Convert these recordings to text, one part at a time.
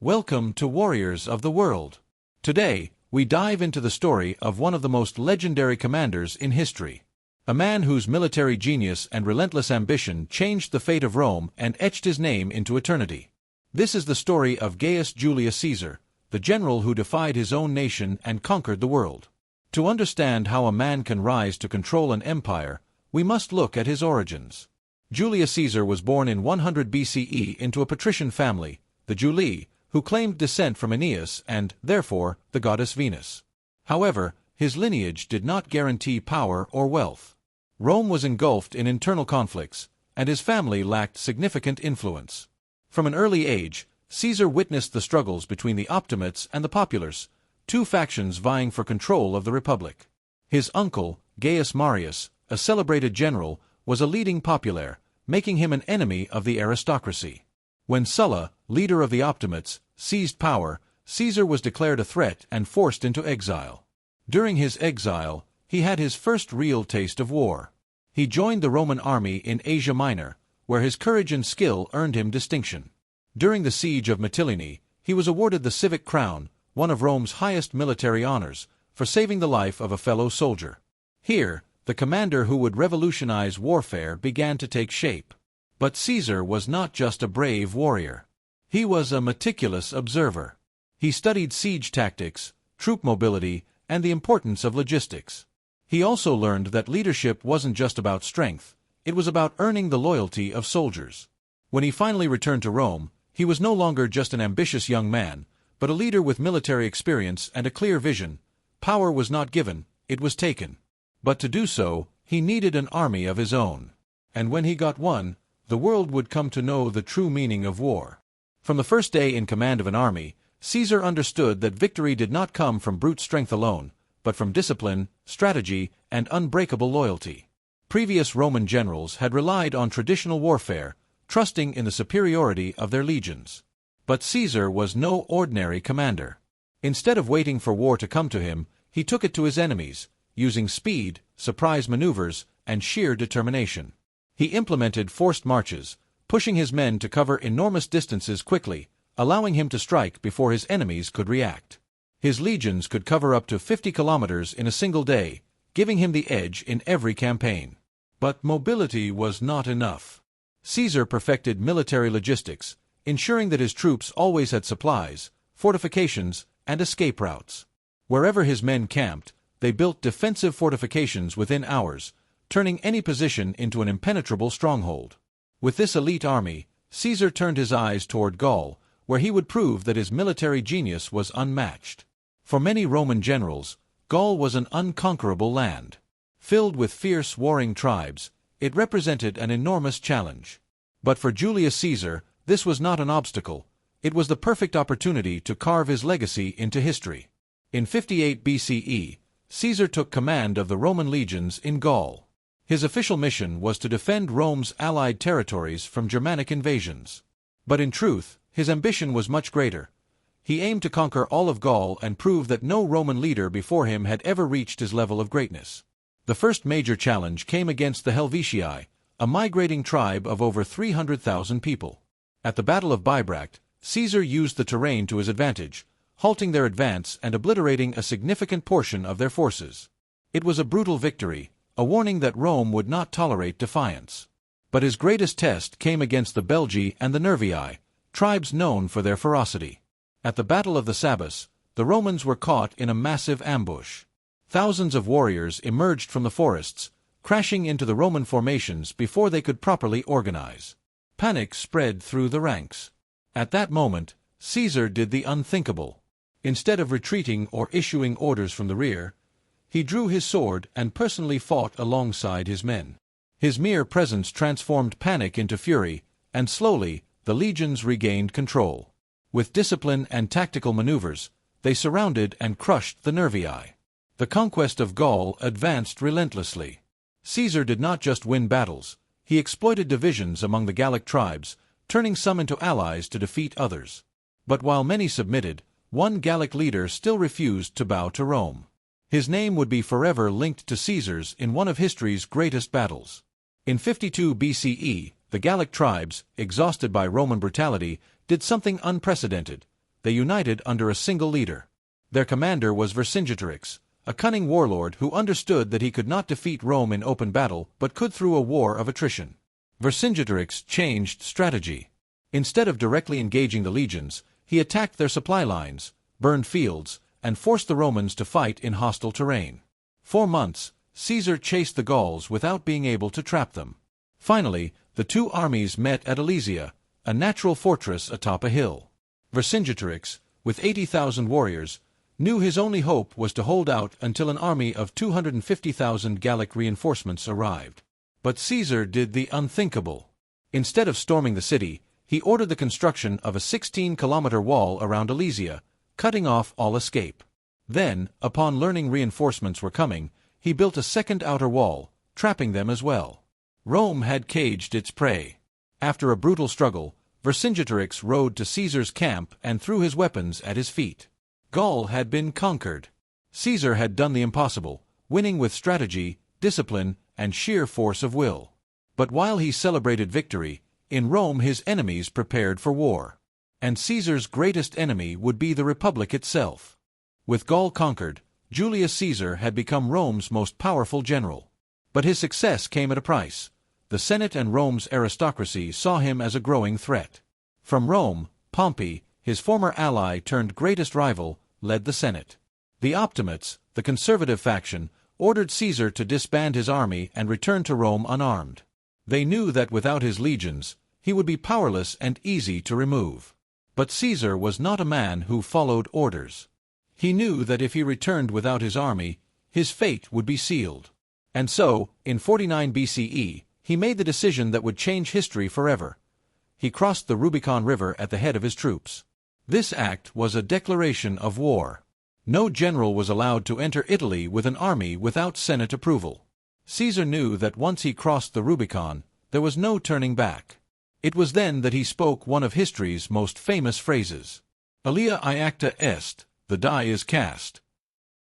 Welcome to Warriors of the World. Today, we dive into the story of one of the most legendary commanders in history. A man whose military genius and relentless ambition changed the fate of Rome and etched his name into eternity. This is the story of Gaius Julius Caesar, the general who defied his own nation and conquered the world. To understand how a man can rise to control an empire, we must look at his origins. Julius Caesar was born in 100 BCE into a patrician family, the Julii, who claimed descent from Aeneas and, therefore, the goddess Venus. However, his lineage did not guarantee power or wealth. Rome was engulfed in internal conflicts, and his family lacked significant influence. From an early age, Caesar witnessed the struggles between the Optimates and the Populares, two factions vying for control of the Republic. His uncle, Gaius Marius, a celebrated general, was a leading populare, making him an enemy of the aristocracy. When Sulla, leader of the Optimates, seized power, Caesar was declared a threat and forced into exile. During his exile, he had his first real taste of war. He joined the Roman army in Asia Minor, where his courage and skill earned him distinction. During the siege of Mytilene, he was awarded the civic crown, one of Rome's highest military honors, for saving the life of a fellow soldier. Here, the commander who would revolutionize warfare began to take shape. But Caesar was not just a brave warrior. He was a meticulous observer. He studied siege tactics, troop mobility, and the importance of logistics. He also learned that leadership wasn't just about strength, it was about earning the loyalty of soldiers. When he finally returned to Rome, he was no longer just an ambitious young man, but a leader with military experience and a clear vision. Power was not given, it was taken. But to do so, he needed an army of his own. And when he got one, the world would come to know the true meaning of war. From the first day in command of an army, Caesar understood that victory did not come from brute strength alone, but from discipline, strategy, and unbreakable loyalty. Previous Roman generals had relied on traditional warfare, trusting in the superiority of their legions. But Caesar was no ordinary commander. Instead of waiting for war to come to him, he took it to his enemies, using speed, surprise maneuvers, and sheer determination. He implemented forced marches, pushing his men to cover enormous distances quickly, allowing him to strike before his enemies could react. His legions could cover up to 50 kilometers in a single day, giving him the edge in every campaign. But mobility was not enough. Caesar perfected military logistics, ensuring that his troops always had supplies, fortifications, and escape routes. Wherever his men camped, they built defensive fortifications within hours, turning any position into an impenetrable stronghold. With this elite army, Caesar turned his eyes toward Gaul, where he would prove that his military genius was unmatched. For many Roman generals, Gaul was an unconquerable land. Filled with fierce warring tribes, it represented an enormous challenge. But for Julius Caesar, this was not an obstacle. It was the perfect opportunity to carve his legacy into history. In 58 BCE, Caesar took command of the Roman legions in Gaul. His official mission was to defend Rome's allied territories from Germanic invasions. But in truth, his ambition was much greater. He aimed to conquer all of Gaul and prove that no Roman leader before him had ever reached his level of greatness. The first major challenge came against the Helvetii, a migrating tribe of over 300,000 people. At the Battle of Bibracte, Caesar used the terrain to his advantage, halting their advance and obliterating a significant portion of their forces. It was a brutal victory, a warning that Rome would not tolerate defiance. But his greatest test came against the Belgae and the Nervii, tribes known for their ferocity. At the Battle of the Sabus, the Romans were caught in a massive ambush. Thousands of warriors emerged from the forests, crashing into the Roman formations before they could properly organize. Panic spread through the ranks. At that moment, Caesar did the unthinkable. Instead of retreating or issuing orders from the rear, he drew his sword and personally fought alongside his men. His mere presence transformed panic into fury, and slowly, the legions regained control. With discipline and tactical maneuvers, they surrounded and crushed the Nervii. The conquest of Gaul advanced relentlessly. Caesar did not just win battles, he exploited divisions among the Gallic tribes, turning some into allies to defeat others. But while many submitted, one Gallic leader still refused to bow to Rome. His name would be forever linked to Caesar's in one of history's greatest battles. In 52 BCE, the Gallic tribes, exhausted by Roman brutality, did something unprecedented. they united under a single leader. Their commander was Vercingetorix, a cunning warlord who understood that he could not defeat Rome in open battle but could through a war of attrition. Vercingetorix changed strategy. Instead of directly engaging the legions, he attacked their supply lines, burned fields, and forced the Romans to fight in hostile terrain. For months, Caesar chased the Gauls without being able to trap them. Finally, the two armies met at Alesia, a natural fortress atop a hill. Vercingetorix, with 80,000 warriors, knew his only hope was to hold out until an army of 250,000 Gallic reinforcements arrived. But Caesar did the unthinkable. Instead of storming the city, he ordered the construction of a 16-kilometer wall around Alesia, cutting off all escape. Then, upon learning reinforcements were coming, he built a second outer wall, trapping them as well. Rome had caged its prey. After a brutal struggle, Vercingetorix rode to Caesar's camp and threw his weapons at his feet. Gaul had been conquered. Caesar had done the impossible, winning with strategy, discipline, and sheer force of will. But while he celebrated victory, in Rome his enemies prepared for war. And Caesar's greatest enemy would be the Republic itself. With Gaul conquered, Julius Caesar had become Rome's most powerful general. But his success came at a price. The Senate and Rome's aristocracy saw him as a growing threat. From Rome, Pompey, his former ally turned greatest rival, led the Senate. The Optimates, the conservative faction, ordered Caesar to disband his army and return to Rome unarmed. They knew that without his legions, he would be powerless and easy to remove. But Caesar was not a man who followed orders. He knew that if he returned without his army, his fate would be sealed. And so, in 49 BCE, he made the decision that would change history forever. He crossed the Rubicon River at the head of his troops. This act was a declaration of war. No general was allowed to enter Italy with an army without Senate approval. Caesar knew that once he crossed the Rubicon, there was no turning back. It was then that he spoke one of history's most famous phrases. Alia iacta est, the die is cast.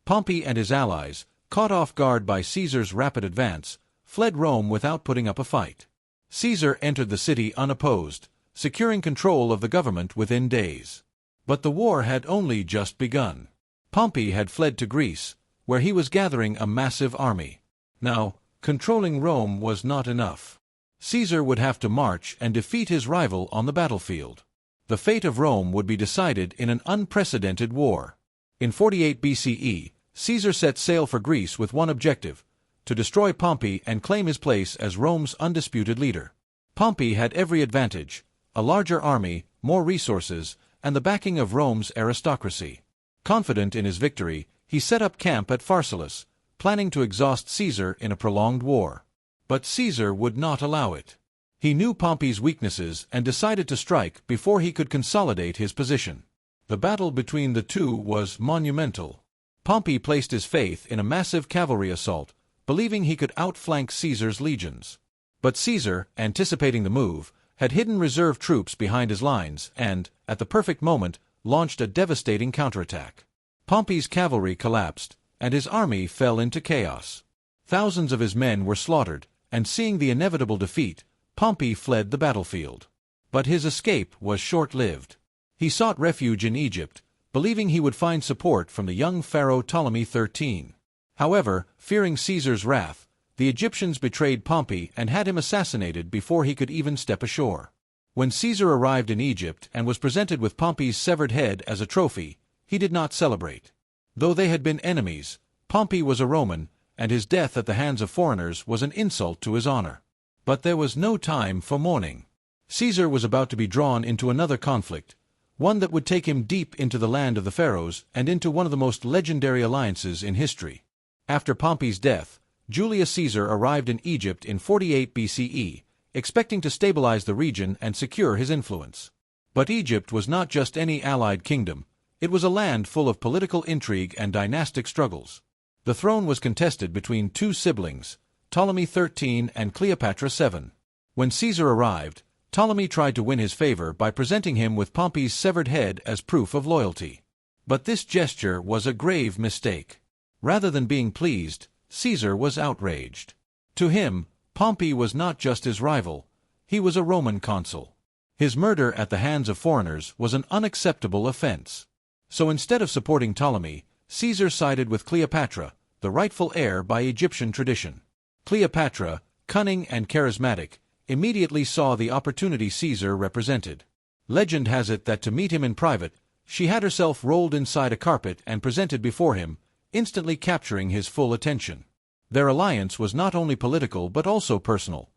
Pompey and his allies, caught off guard by Caesar's rapid advance, fled Rome without putting up a fight. Caesar entered the city unopposed, securing control of the government within days. But the war had only just begun. Pompey had fled to Greece, where he was gathering a massive army. Now, controlling Rome was not enough. Caesar would have to march and defeat his rival on the battlefield. The fate of Rome would be decided in an unprecedented war. In 48 BCE, Caesar set sail for Greece with one objective: to destroy Pompey and claim his place as Rome's undisputed leader. Pompey had every advantage: a larger army, more resources, and the backing of Rome's aristocracy. Confident in his victory, he set up camp at Pharsalus, planning to exhaust Caesar in a prolonged war. But Caesar would not allow it. He knew Pompey's weaknesses and decided to strike before he could consolidate his position. The battle between the two was monumental. Pompey placed his faith in a massive cavalry assault, believing he could outflank Caesar's legions. But Caesar, anticipating the move, had hidden reserve troops behind his lines and, at the perfect moment, launched a devastating counterattack. Pompey's cavalry collapsed, and his army fell into chaos. Thousands of his men were slaughtered, and seeing the inevitable defeat, Pompey fled the battlefield. But his escape was short-lived. He sought refuge in Egypt, believing he would find support from the young pharaoh Ptolemy XIII. However, fearing Caesar's wrath, the Egyptians betrayed Pompey and had him assassinated before he could even step ashore. When Caesar arrived in Egypt and was presented with Pompey's severed head as a trophy, he did not celebrate. Though they had been enemies, Pompey was a Roman, and his death at the hands of foreigners was an insult to his honor. But there was no time for mourning. Caesar was about to be drawn into another conflict, one that would take him deep into the land of the pharaohs and into one of the most legendary alliances in history. After Pompey's death, Julius Caesar arrived in Egypt in 48 BCE, expecting to stabilize the region and secure his influence. But Egypt was not just any allied kingdom. It was a land full of political intrigue and dynastic struggles. The throne was contested between two siblings, Ptolemy XIII and Cleopatra VII. When Caesar arrived, Ptolemy tried to win his favor by presenting him with Pompey's severed head as proof of loyalty. But this gesture was a grave mistake. Rather than being pleased, Caesar was outraged. To him, Pompey was not just his rival, he was a Roman consul. His murder at the hands of foreigners was an unacceptable offense. So instead of supporting Ptolemy, Caesar sided with Cleopatra, the rightful heir by Egyptian tradition. Cleopatra, cunning and charismatic, immediately saw the opportunity Caesar represented. Legend has it that to meet him in private, she had herself rolled inside a carpet and presented before him, instantly capturing his full attention. Their alliance was not only political but also personal.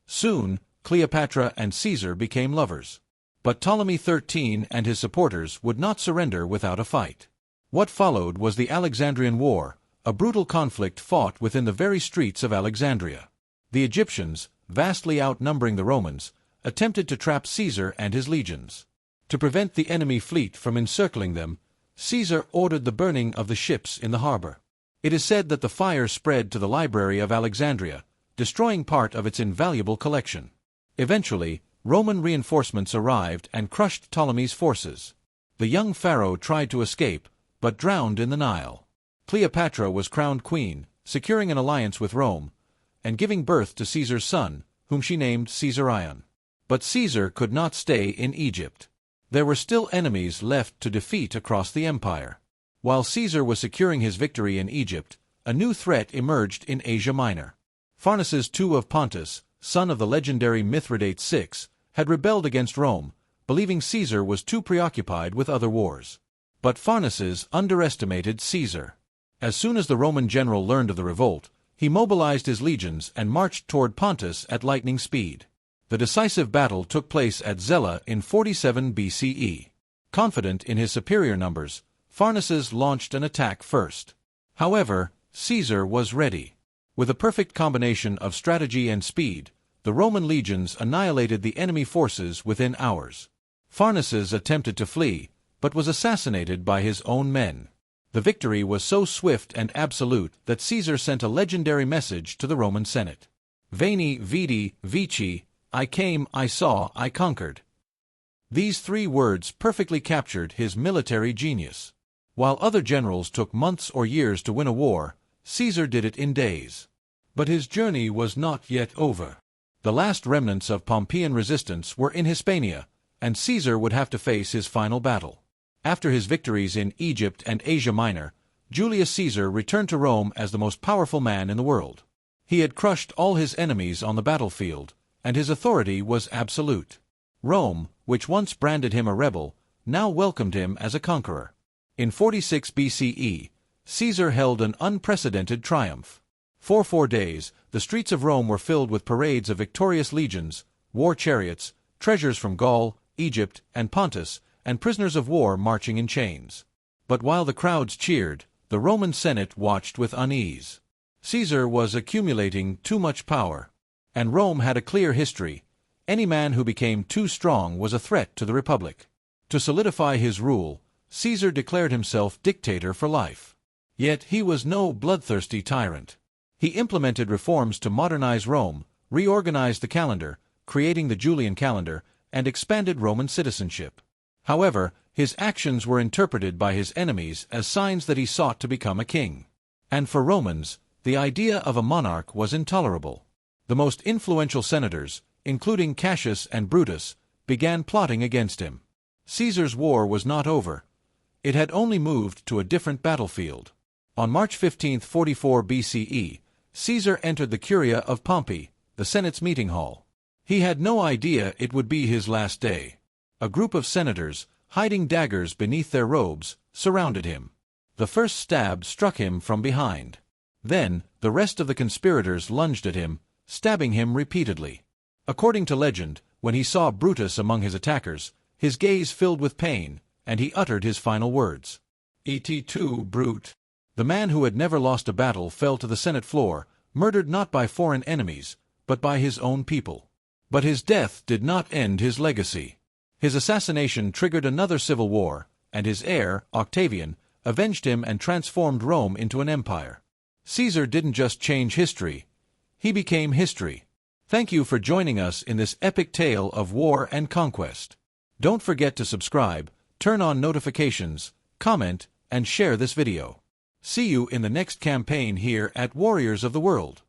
Soon, Cleopatra and Caesar became lovers. But Ptolemy XIII and his supporters would not surrender without a fight. What followed was the Alexandrian War, a brutal conflict fought within the very streets of Alexandria. The Egyptians, vastly outnumbering the Romans, attempted to trap Caesar and his legions. To prevent the enemy fleet from encircling them, Caesar ordered the burning of the ships in the harbor. It is said that the fire spread to the library of Alexandria, destroying part of its invaluable collection. Eventually, Roman reinforcements arrived and crushed Ptolemy's forces. The young pharaoh tried to escape, but drowned in the Nile. Cleopatra was crowned queen, securing an alliance with Rome, and giving birth to Caesar's son, whom she named Caesarion. But Caesar could not stay in Egypt. There were still enemies left to defeat across the empire. While Caesar was securing his victory in Egypt, a new threat emerged in Asia Minor. Pharnaces II of Pontus, son of the legendary Mithridate VI, had rebelled against Rome, believing Caesar was too preoccupied with other wars. But Pharnaces underestimated Caesar. As soon as the Roman general learned of the revolt, he mobilized his legions and marched toward Pontus at lightning speed. The decisive battle took place at Zela in 47 BCE. Confident in his superior numbers, Pharnaces launched an attack first. However, Caesar was ready. With a perfect combination of strategy and speed, the Roman legions annihilated the enemy forces within hours. Pharnaces attempted to flee, but was assassinated by his own men. The victory was so swift and absolute that Caesar sent a legendary message to the Roman Senate. Veni, vidi, vici, I came, I saw, I conquered. These three words perfectly captured his military genius. While other generals took months or years to win a war, Caesar did it in days. But his journey was not yet over. The last remnants of Pompeian resistance were in Hispania, and Caesar would have to face his final battle. After his victories in Egypt and Asia Minor, Julius Caesar returned to Rome as the most powerful man in the world. He had crushed all his enemies on the battlefield, and his authority was absolute. Rome, which once branded him a rebel, now welcomed him as a conqueror. In 46 BCE, Caesar held an unprecedented triumph. For 4 days, the streets of Rome were filled with parades of victorious legions, war chariots, treasures from Gaul, Egypt, and Pontus, and prisoners of war marching in chains. But while the crowds cheered, the Roman Senate watched with unease. Caesar was accumulating too much power, and Rome had a clear history. Any man who became too strong was a threat to the Republic. To solidify his rule, Caesar declared himself dictator for life. Yet he was no bloodthirsty tyrant. He implemented reforms to modernize Rome, reorganized the calendar, creating the Julian calendar, and expanded Roman citizenship. However, his actions were interpreted by his enemies as signs that he sought to become a king. And for Romans, the idea of a monarch was intolerable. The most influential senators, including Cassius and Brutus, began plotting against him. Caesar's war was not over. It had only moved to a different battlefield. On March 15, 44 BCE, Caesar entered the Curia of Pompey, the Senate's meeting hall. He had no idea it would be his last day. A group of senators, hiding daggers beneath their robes, surrounded him. The first stab struck him from behind. Then, the rest of the conspirators lunged at him, stabbing him repeatedly. According to legend, when he saw Brutus among his attackers, his gaze filled with pain, and he uttered his final words. "Et tu, Brute." The man who had never lost a battle fell to the Senate floor, murdered not by foreign enemies, but by his own people. But his death did not end his legacy. His assassination triggered another civil war, and his heir, Octavian, avenged him and transformed Rome into an empire. Caesar didn't just change history, he became history. Thank you for joining us in this epic tale of war and conquest. Don't forget to subscribe, turn on notifications, comment, and share this video. See you in the next campaign here at Warriors of the World.